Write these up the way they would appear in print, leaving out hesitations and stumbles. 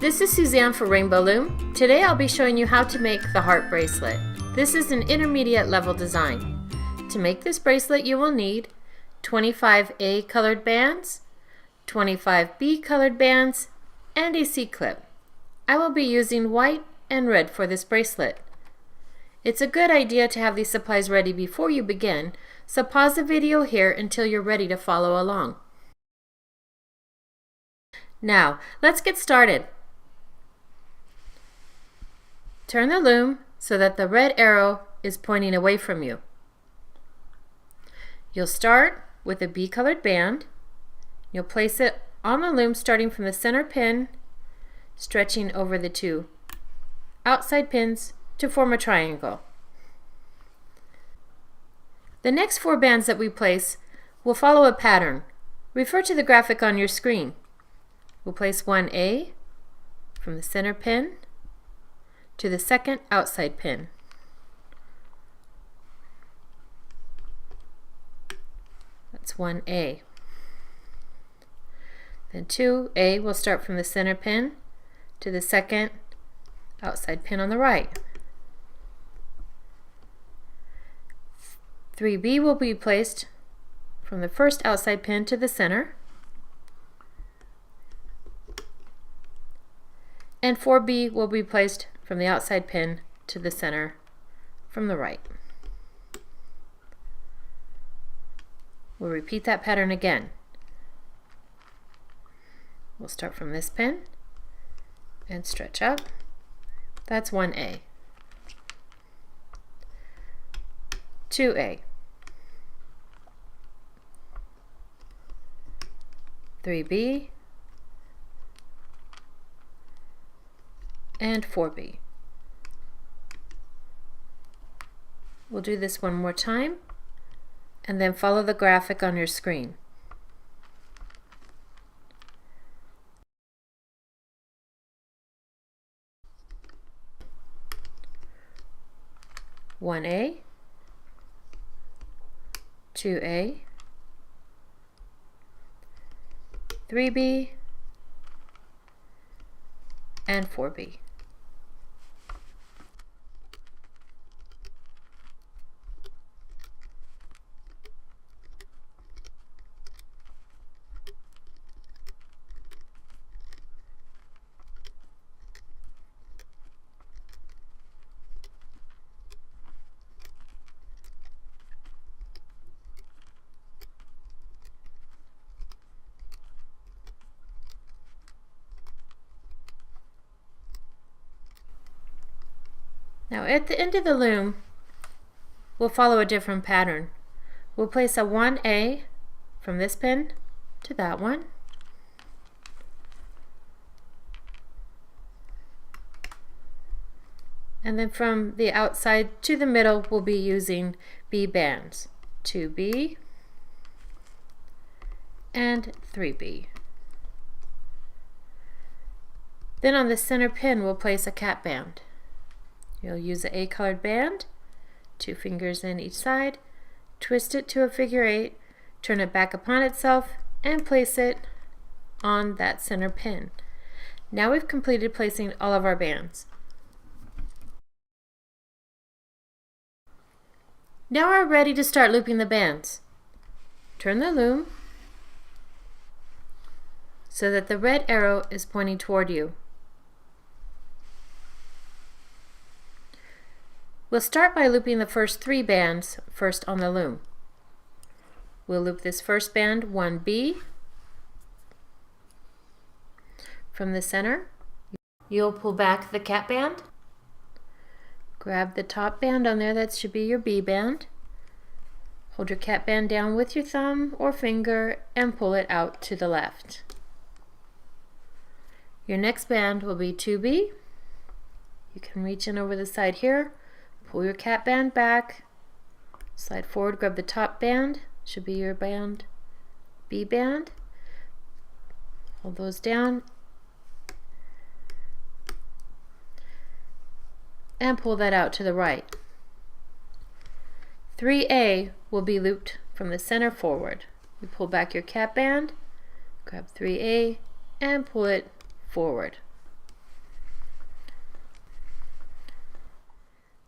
This is Suzanne for Rainbow Loom. Today I'll be showing you how to make the heart bracelet. This is an intermediate level design. To make this bracelet you will need 25A colored bands, 25B colored bands, and a C-clip. I will be using white and red for this bracelet. It's a good idea to have these supplies ready before you begin, so pause the video here until you're ready to follow along. Now, let's get started. Turn the loom so that the red arrow is pointing away from you. You'll start with a B-colored band. You'll place it on the loom starting from the center pin, stretching over the two outside pins to form a triangle. The next 4 bands that we place will follow a pattern. Refer to the graphic on your screen. We'll place 1A from the center pin to the second outside pin. That's 1A. Then 2A will start from the center pin to the second outside pin on the right. 3B will be placed from the first outside pin to the center. And 4B will be placed from the outside pin to the center from the right. We'll repeat that pattern again. We'll start from this pin and stretch up. That's 1A. 2A. 3B. And 4B. We'll do this one more time and then follow the graphic on your screen. One A, 2A, 3B, and 4B. Now at the end of the loom, we'll follow a different pattern. We'll place a 1A from this pin to that one. And then from the outside to the middle, we'll be using B bands. 2B and 3B. Then on the center pin, we'll place a cap band. You'll use an A colored band, 2 fingers in each side, twist it to a figure 8, turn it back upon itself, and place it on that center pin. Now we've completed placing all of our bands. Now we're ready to start looping the bands. Turn the loom so that the red arrow is pointing toward you. We'll start by looping the first 3 bands first on the loom. We'll loop this first band 1B from the center. You'll pull back the cap band. Grab the top band on there, that should be your B band. Hold your cap band down with your thumb or finger and pull it out to the left. Your next band will be 2B. You can reach in over the side here. Pull your cap band back, slide forward, grab the top band, should be your band, B band, hold those down, and pull that out to the right. 3A will be looped from the center forward. You pull back your cap band, grab 3A, and pull it forward.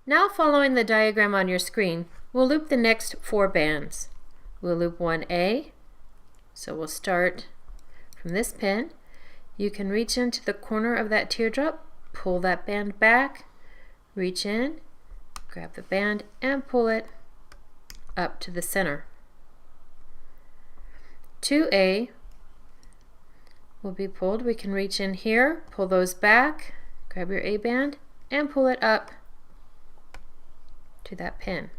Now, following the diagram on your screen, we'll loop the next 4 bands. We'll loop 1A, so we'll start from this pin. You can reach into the corner of that teardrop, pull that band back, reach in, grab the band and pull it up to the center. 2A will be pulled. We can reach in here, pull those back, grab your A band and pull it up to that pin.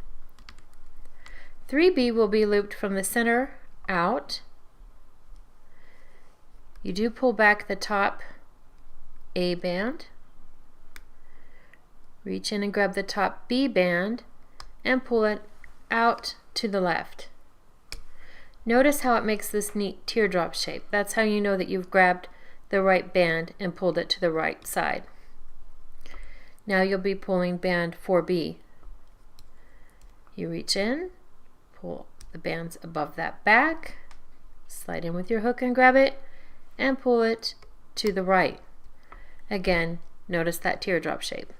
3B will be looped from the center out. You do pull back the top A band, reach in and grab the top B band and pull it out to the left. Notice how it makes this neat teardrop shape. That's how you know that you've grabbed the right band and pulled it to the right side. Now you'll be pulling band 4B. You reach in, pull the bands above that back, slide in with your hook and grab it, and pull it to the right. Again, notice that teardrop shape.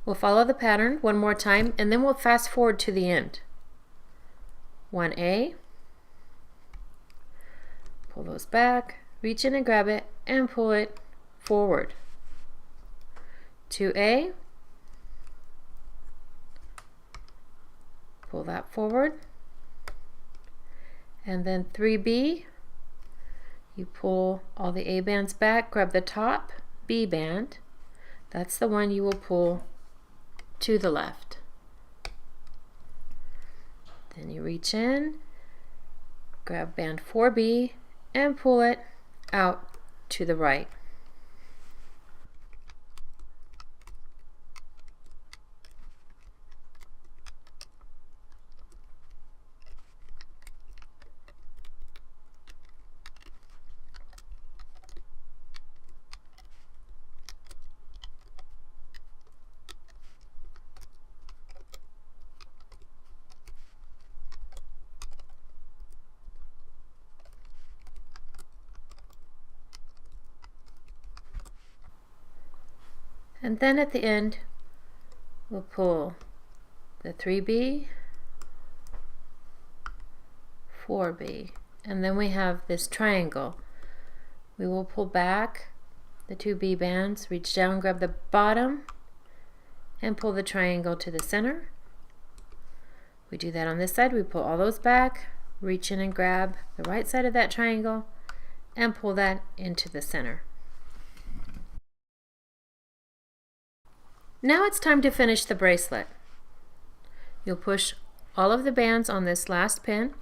We'll follow the pattern one more time and then we'll fast forward to the end. 1A, pull those back, reach in and grab it and pull it forward. 2A, pull that forward, and then 3B, you pull all the A bands back, grab the top B band, that's the one you will pull to the left. Then you reach in, grab band 4B and pull it out to the right. And then at the end, we'll pull the 3B, 4B, and then we have this triangle. We will pull back the 2B bands, reach down, grab the bottom, and pull the triangle to the center. We do that on this side. We pull all those back, reach in and grab the right side of that triangle, and pull that into the center. Now it's time to finish the bracelet. You'll push all of the bands on this last pin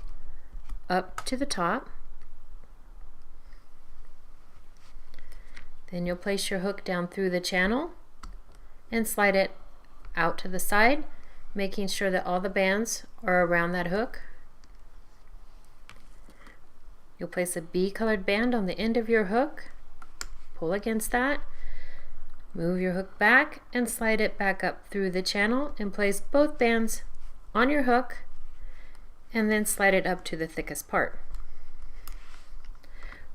up to the top. Then you'll place your hook down through the channel and slide it out to the side, making sure that all the bands are around that hook. You'll place a B colored band on the end of your hook, pull against that, move your hook back and slide it back up through the channel and place both bands on your hook and then slide it up to the thickest part.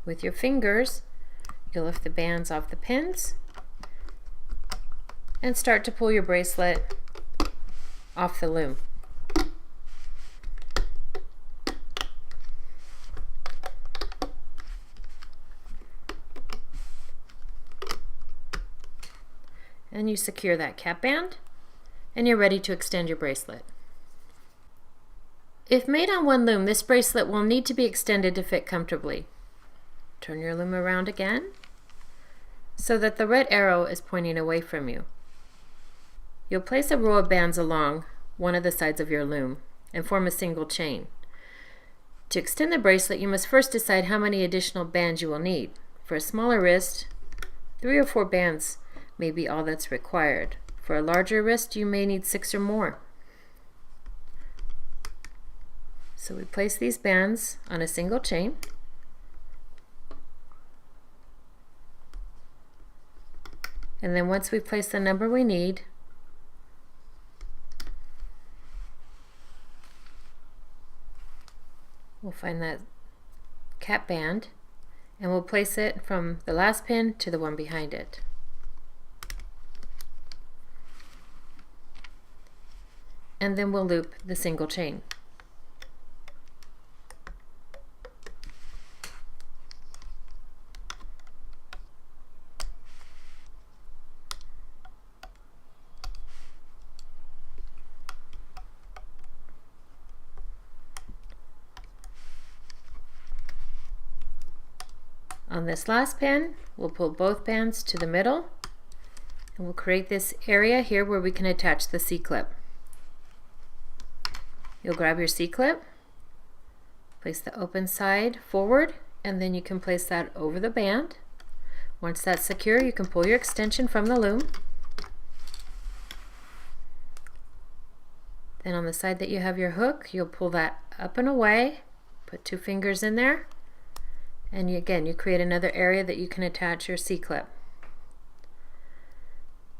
With your fingers, you'll lift the bands off the pins and start to pull your bracelet off the loom. And you secure that cap band and you're ready to extend your bracelet. If made on one loom, this bracelet will need to be extended to fit comfortably. Turn your loom around again so that the red arrow is pointing away from you. You'll place a row of bands along one of the sides of your loom and form a single chain. To extend the bracelet, you must first decide how many additional bands you will need. For a smaller wrist, 3 or 4 bands may be all that's required. For a larger wrist, you may need 6 or more. So we place these bands on a single chain. And then once we've placed the number we need, we'll find that cap band and we'll place it from the last pin to the one behind it. and then we'll loop the single chain. On this last band, we'll pull both bands to the middle, and we'll create this area here where we can attach the C-clip. You'll grab your C-clip, place the open side forward, and then you can place that over the band. Once that's secure, you can pull your extension from the loom. Then on the side that you have your hook, you'll pull that up and away, put 2 fingers in there, and again, you create another area that you can attach your C-clip.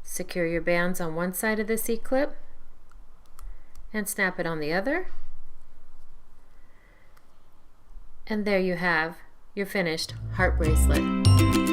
Secure your bands on one side of the C-clip and snap it on the other. And there you have your finished heart bracelet.